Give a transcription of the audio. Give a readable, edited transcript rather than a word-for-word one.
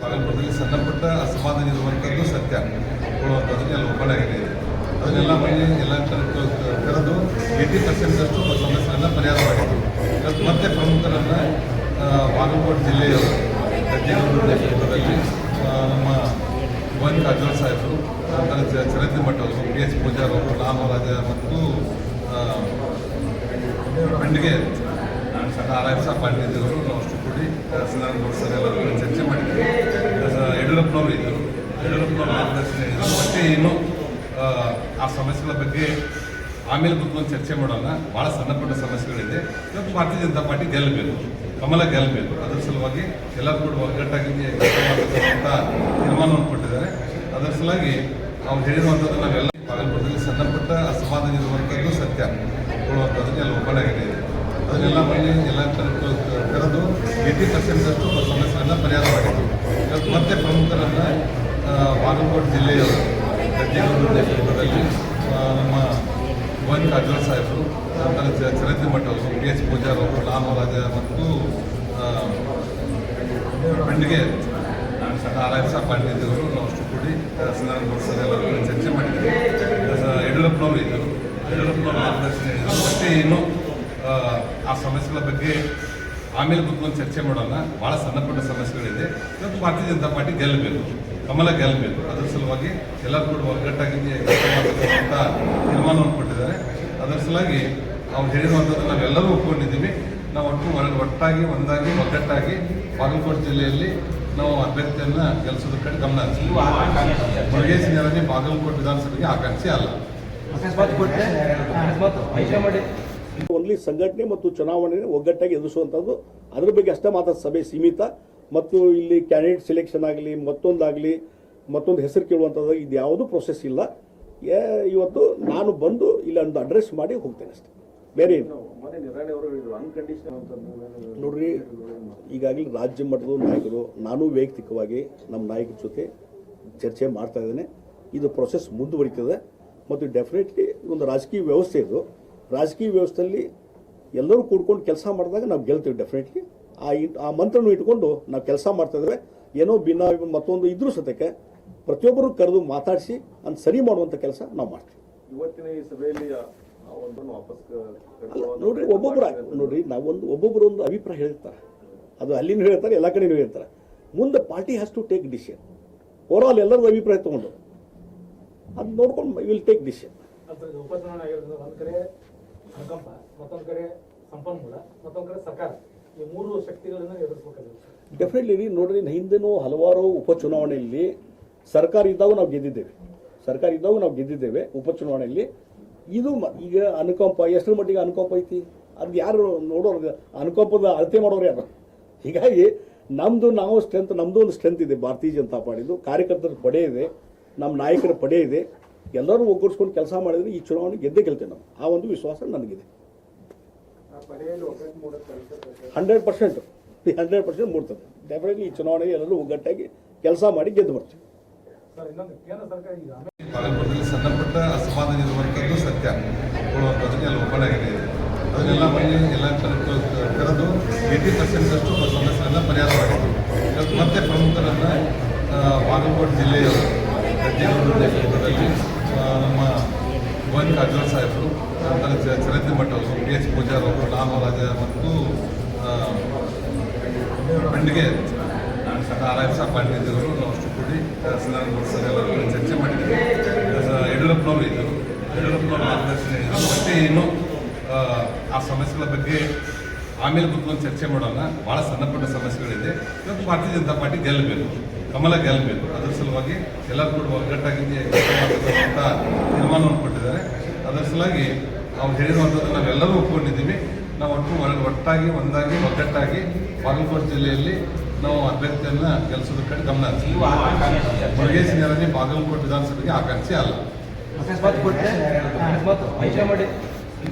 ಬಾಗಲಕೋಟೆಯಲ್ಲಿ ಸಣ್ಣಪುಟ್ಟ ಅಸಮಾಧಾನ ಇರುವಂಥದ್ದು ಸತ್ಯ ಕೊಡುವಂಥದ್ದು ಎಲ್ಲ ಓಪನ್ ಆಗಿದೆ. ಅದನ್ನೆಲ್ಲ ಮನೆ ಎಲ್ಲ ಕರೆದು 80% ಸಮಸ್ಯೆಗಳನ್ನು ಪರಿಹಾರ ಮಾಡಿದ್ರು. ಮತ್ತೆ ಪ್ರಮುಖರನ್ನು ಬಾಗಲಕೋಟೆ ಜಿಲ್ಲೆಯ ಗಜ್ಜೆಗೌಡರ ನೇತೃತ್ವದಲ್ಲಿ ನಮ್ಮ ಗೋವಿಂದ ಕಾರಜೋಳ ಸಾಹೇಬರು, ಚರಂತಿ ಮಠ ಅವರು, PH ಪೂಜಾರ್ ಅವರು, ರಾಮರಾಜ ಮತ್ತು ಬಂಡಿಗೆ RF ಪಾಂಡಿಯವರು ನಾವು ಅಷ್ಟು ಕೂಡಿ ಸದಾನಂದ ಸರ್ ಎಲ್ಲರೂ ಚರ್ಚೆ ಮಾಡಿದ್ದೀವಿ. ಯಡಿಯೂರಪ್ಪನವರು ಇದ್ದರು, ಯಡಿಯೂರಪ್ಪನವ್ರ ಮಾರ್ಗದರ್ಶನ ಇದ್ದರು. ಮತ್ತೆ ಏನು ಆ ಸಮಸ್ಯೆಗಳ ಬಗ್ಗೆ ಆಮೇಲೆ ಕೂತ್ಕೊಂಡು ಚರ್ಚೆ ಮಾಡೋಣ. ಭಾಳ ಸಣ್ಣಪುಟ್ಟ ಸಮಸ್ಯೆಗಳಿದೆ. ಇವತ್ತು ಭಾರತೀಯ ಜನತಾ ಪಾರ್ಟಿ ಗೆಲ್ಲಬೇಕು, ಕಮಲ ಗೆಲ್ಲಬೇಕು. ಅದರ ಸಲುವಾಗಿ ಎಲ್ಲರೂ ಕೂಡ ಒಗ್ಗಟ್ಟಾಗಿ ಅಂತ ತೀರ್ಮಾನವನ್ನು ಕೊಟ್ಟಿದ್ದಾರೆ. ಅದರ ಸಲುವಾಗಿ ಅವ್ರು ಹೇಳಿರುವಂಥದ್ದು ನಾವೆಲ್ಲ ಬಾಗಲಕೋಟೆಯಲ್ಲಿ ಸಣ್ಣಪುಟ್ಟ ಅಸಮಾಧಾನ ಇರುವಂಥದ್ದು ಸತ್ಯ ಕೊಡುವಂಥದ್ದು ಎಲ್ಲ ಓಪನ್ ಆಗಿದೆ. ಅದನ್ನೆಲ್ಲ ಮನೆ ಎಲ್ಲ ಕರೆದು 80% ಸಮಸ್ಯೆಗಳನ್ನು ಪರಿಹಾರ ಮಾಡಿದ್ರು. ಮತ್ತೆ ಪ್ರಮುಖರನ್ನು ಬಾಗಲಕೋಟೆ ಜಿಲ್ಲೆಯ ಗಜ್ಜೆಗೌಡರ ನೇತೃತ್ವದಲ್ಲಿ ನಮ್ಮ ಗೋವಿಂದ ಕಾರಜೋಳ ಸಾಹೇಬರು, ಚರಂತಿ ಮಠ ಅವರು, PH ಪೂಜಾರ್ ಅವರು, ರಾಮರಾಜ ಮತ್ತು ಬಂಡಿಗೆ RF ಪಾಂಡಿಯವರು ನಾವು ಅಷ್ಟು ಕೂಡಿ ಸದಾನಂದ ಸರ್ ಎಲ್ಲರೂ ಚರ್ಚೆ ಮಾಡಿದ್ದೀವಿ. ಯಡಿಯೂರಪ್ಪನವರು ಇದ್ದರು, ಯಡಿಯೂರಪ್ಪನವ್ರ ಮಾರ್ಗದರ್ಶನ ಇದ್ದರು. ಮತ್ತೆ ಏನು ಆ ಸಮಸ್ಯೆಗಳ ಬಗ್ಗೆ ಆಮೇಲೆ ಕೂತ್ಕೊಂಡು ಚರ್ಚೆ ಮಾಡೋಣ. ಭಾಳ ಸಣ್ಣಪುಟ್ಟ ಸಮಸ್ಯೆಗಳಿದೆ. ಇವತ್ತು ಭಾರತೀಯ ಜನತಾ ಪಾರ್ಟಿ ಗೆಲ್ಲಬೇಕು, ಕಮಲ ಗೆಲ್ಲಬೇಕು. ಅದರ ಸಲುವಾಗಿ ಎಲ್ಲರೂ ಕೂಡ ಒಗ್ಗಟ್ಟಾಗಿ ಅಂತ ತೀರ್ಮಾನವನ್ನು ಕೊಟ್ಟಿದ್ದಾರೆ. ಅದರ ಸಲುವಾಗಿ ಅವ್ರು ಹೇಳಿರುವಂಥದ್ದು ನಾವೆಲ್ಲರೂ ಒಪ್ಕೊಂಡಿದ್ದೀವಿ. ನಾವು ಒಟ್ಟಾಗಿ ಒಂದಾಗಿ ಒಗ್ಗಟ್ಟಾಗಿ ಬಾಗಲಕೋಟೆ ಜಿಲ್ಲೆಯಲ್ಲಿ ನಾವು ಅಭ್ಯರ್ಥಿಯನ್ನು ಗೆಲ್ಲಿಸೋದ್ರ ಕಡೆ ಗಮನ ಹರಿಸ್ತೀವಿ. ಮುರುಗೇಶ್ ನೇರನೇ ಬಾಗಲಕೋಟೆ ವಿಧಾನಸಭೆಗೆ ಆಕಾಂಕ್ಷಿ ಅಲ್ಲ. ಓನ್ಲಿ ಸಂಘಟನೆ ಮತ್ತು ಚುನಾವಣೆ ಒಗ್ಗಟ್ಟಾಗಿ ಎದುರಿಸುವಂಥದ್ದು, ಅದ್ರ ಬಗ್ಗೆ ಅಷ್ಟೇ ಮಾತ್ರ ಸಭೆ ಸೀಮಿತ. ಮತ್ತು ಇಲ್ಲಿ ಕ್ಯಾಂಡಿಡೇಟ್ ಸೆಲೆಕ್ಷನ್ ಆಗಲಿ ಮತ್ತೊಂದು ಹೆಸರು ಕೇಳುವಂಥದ್ದು ಇದು ಯಾವುದೂ ಪ್ರೊಸೆಸ್ ಇಲ್ಲ. ಇವತ್ತು ನಾನು ಬಂದು ಇಲ್ಲಿ ಒಂದು ಅಡ್ರೆಸ್ ಮಾಡಿ ಹೋಗ್ತೇನೆ ಅಷ್ಟೇ, ಬೇರೆ ಏನು. ನೋಡ್ರಿ, ಈಗಾಗಲೇ ರಾಜ್ಯ ಮಟ್ಟದ ನಾಯಕರು, ನಾನು ವೈಯಕ್ತಿಕವಾಗಿ ನಮ್ಮ ನಾಯಕರ ಜೊತೆ ಚರ್ಚೆ ಮಾಡ್ತಾ ಇದ್ದೇನೆ. ಇದು ಪ್ರೊಸೆಸ್ ಮುಂದುವರಿತದೆ ಮತ್ತು ಡೆಫಿನೆಟ್ಲಿ ಒಂದು ರಾಜಕೀಯ ವ್ಯವಸ್ಥೆ ಇದು. ರಾಜಕೀಯ ವ್ಯವಸ್ಥೆಯಲ್ಲಿ ಎಲ್ಲರೂ ಕೂಡ್ಕೊಂಡು ಕೆಲಸ ಮಾಡಿದಾಗ ನಾವು ಗೆಲ್ತೀವಿ. ಡೆಫಿನೆಟ್ಲಿ ಆ ಮಂತ್ರನೂ ಇಟ್ಕೊಂಡು ನಾವು ಕೆಲಸ ಮಾಡ್ತಾ ಇದ್ದೇವೆ. ಏನೋ ಭಿನ್ನ ಮತ್ತೊಂದು ಇದ್ರೂ ಸತ್ಯಕ್ಕೆ ಪ್ರತಿಯೊಬ್ಬರು ಕರೆದು ಮಾತಾಡಿಸಿ ಅಂತ ಸರಿ ಮಾಡುವಂಥ ಕೆಲಸ ನಾವು ಮಾಡ್ತೀವಿ. ಇವತ್ತಿನ ಈ ಸಭೆಯಲ್ಲಿ ನೋಡ್ರಿ, ಒಬ್ಬೊಬ್ಬರು ಒಂದು ಅಭಿಪ್ರಾಯ ಹೇಳ್ತಾರೆ. ಅದು ಅಲ್ಲಿನೂ ಹೇಳ್ತಾರೆ, ಎಲ್ಲ ಕಡೆನೂ ಹೇಳ್ತಾರೆ. ಮುಂದೆ party has to take decision. Over all ಎಲ್ಲರದ್ದು ಅಭಿಪ್ರಾಯ ತಗೊಂಡು ಅದು ನೋಡ್ಕೊಂಡು ವಿಲ್ ಟೇಕ್ ಡಿಸಿಷನ್. ಉಪಚುನಾವಣೆ ಆಗಿರೋದು ಒಂದು ಕಡೆ ಅನುಕಂಪ, ಮತ್ತೊಂದು ಕಡೆ ಸಂಪನ್ಮೂಲ, ಮತ್ತೊಂದು ಕಡೆ ಸರ್ಕಾರ, ಈ ಮೂರು ಶಕ್ತಿಗಳನ್ನು ಎದುರಿಸಬೇಕಾಗುತ್ತೆ. ಡೆಫಿನೆಟ್ಲಿ ನೋಡ್ರಿ, ಹಿಂದೆನೂ ಹಲವಾರು ಉಪಚುನಾವಣೆಯಲ್ಲಿ ಸರ್ಕಾರ ಇದ್ದಾಗ ನಾವು ಗೆದ್ದಿದ್ದೇವೆ ಉಪಚುನಾವಣೆಯಲ್ಲಿ. ಇದು ಈಗ ಅನುಕಂಪ ಎಷ್ಟರ ಮಟ್ಟಿಗೆ ಅನುಕಂಪ ಐತಿ ಅದು ಯಾರು ನೋಡೋರು, ಅನುಕಂಪದ ಅಳತೆ ಮಾಡೋರು ಯಾರು? ಹೀಗಾಗಿ ನಮ್ಮದು ಒಂದು ಸ್ಟ್ರೆಂತ್ ಇದೆ. ಭಾರತೀಯ ಜನತಾ ಪಾರ್ಟಿದು ಕಾರ್ಯಕರ್ತರ ಪಡೆ ಇದೆ, ನಮ್ಮ ನಾಯಕರ ಪಡೆ ಇದೆ. ಎಲ್ಲರೂ ಒಗ್ಗೂಡಿಸ್ಕೊಂಡು ಕೆಲಸ ಮಾಡಿದ್ರೆ ಈ ಚುನಾವಣೆ ಗೆದ್ದೇ ಗೆಲ್ತೇವೆ ನಾವು. ಆ ಒಂದು ವಿಶ್ವಾಸ ನನಗಿದೆ. 100% ಮೂಡ್ತದೆ. ಡೆಫಿನೆಟ್ಲಿ ಈ ಚುನಾವಣೆಗೆ ಎಲ್ಲರೂ ಒಗ್ಗಟ್ಟಾಗಿ ಕೆಲಸ ಮಾಡಿ ಗೆದ್ದು ಬರ್ತೀವಿ. ಬಾಗಲಕೋಟೆಯಲ್ಲಿ ಸಣ್ಣಪುಟ್ಟ ಅಸಮಾಧಾನ ಇರುವಂಥದ್ದು ಸತ್ಯ ಕೊಡುವಂಥದ್ದು ಎಲ್ಲ ಓಪನ್ ಆಗಿದೆ. ಅದನ್ನೆಲ್ಲ ಮನೆ ಎಲ್ಲ ಕರೆದು 80% ಸಮಸ್ಯೆಗಳನ್ನು ಪರಿಹಾರ ಮಾಡಿದ್ರು. ಮತ್ತೆ ಪ್ರಮುಖರನ್ನು ಬಾಗಲಕೋಟೆ ಜಿಲ್ಲೆಯ ಗಜ್ಜೆಗೌಡರ ನೇತೃತ್ವದಲ್ಲಿ ನಮ್ಮ ಗೋವಿಂದ ಕಾರಜೋಳ ಸಾಹೇಬರು, ಚರಂತಿ ಮಠ ಅವರು, PH ಪೂಜಾರ್ ಅವರು, ರಾಮರಾಜ ಮತ್ತು ಬಂಡಿಗೆ RF ಪಾಂಡಿಯವರು ನಾವು ಅಷ್ಟು ಕೂಡಿ ಸದಾನಂದ ಸರ್ ಎಲ್ಲರೂ ಚರ್ಚೆ ಮಾಡಿದ್ದೀವಿ. ಯಡಿಯೂರಪ್ಪನವರು ಇದ್ದರು, ಯಡಿಯೂರಪ್ಪನವ್ರ ಮಾರ್ಗದರ್ಶನ ಇದ್ದರು. ಮತ್ತೆ ಏನು ಆ ಸಮಸ್ಯೆಗಳ ಬಗ್ಗೆ ಆಮೇಲೆ ಕೂತ್ಕೊಂಡು ಚರ್ಚೆ ಮಾಡೋಣ. ಭಾಳ ಸಣ್ಣಪುಟ್ಟ ಸಮಸ್ಯೆಗಳಿದೆ. ಇವತ್ತು ಭಾರತೀಯ ಜನತಾ ಪಾರ್ಟಿ ಗೆಲ್ಲಬೇಕು, ಕಮಲ ಗೆಲ್ಲಬೇಕು. ಅದರ ಸಲುವಾಗಿ ಎಲ್ಲರೂ ಕೂಡ ಒಗ್ಗಟ್ಟಾಗಿ ಅಂತ ತೀರ್ಮಾನವನ್ನು ಕೊಟ್ಟಿದ್ದಾರೆ. ಅದರ ಸಲುವಾಗಿ ಅವ್ರು ಹೇಳಿರುವಂಥದ್ದು ನಾವೆಲ್ಲರೂ ಒಪ್ಕೊಂಡಿದ್ದೀವಿ. ನಾವು ಒಟ್ಟಾಗಿ ಒಂದಾಗಿ ಒಗ್ಗಟ್ಟಾಗಿ ಬಾಗಲಕೋಟೆ ಜಿಲ್ಲೆಯಲ್ಲಿ ನಾವು ಅಭ್ಯರ್ಥಿಯನ್ನು ಗೆಲ್ಲಿಸೋದ್ರ ಕಡೆ ಗಮನ ಹರಿಸ್ತೀವಿ. ಮುರುಗೇಶ್ ನೇರನೇ ಬಾಗಲಕೋಟೆ ವಿಧಾನಸಭೆಗೆ ಆಕಾಂಕ್ಷಿ ಅಲ್ಲ.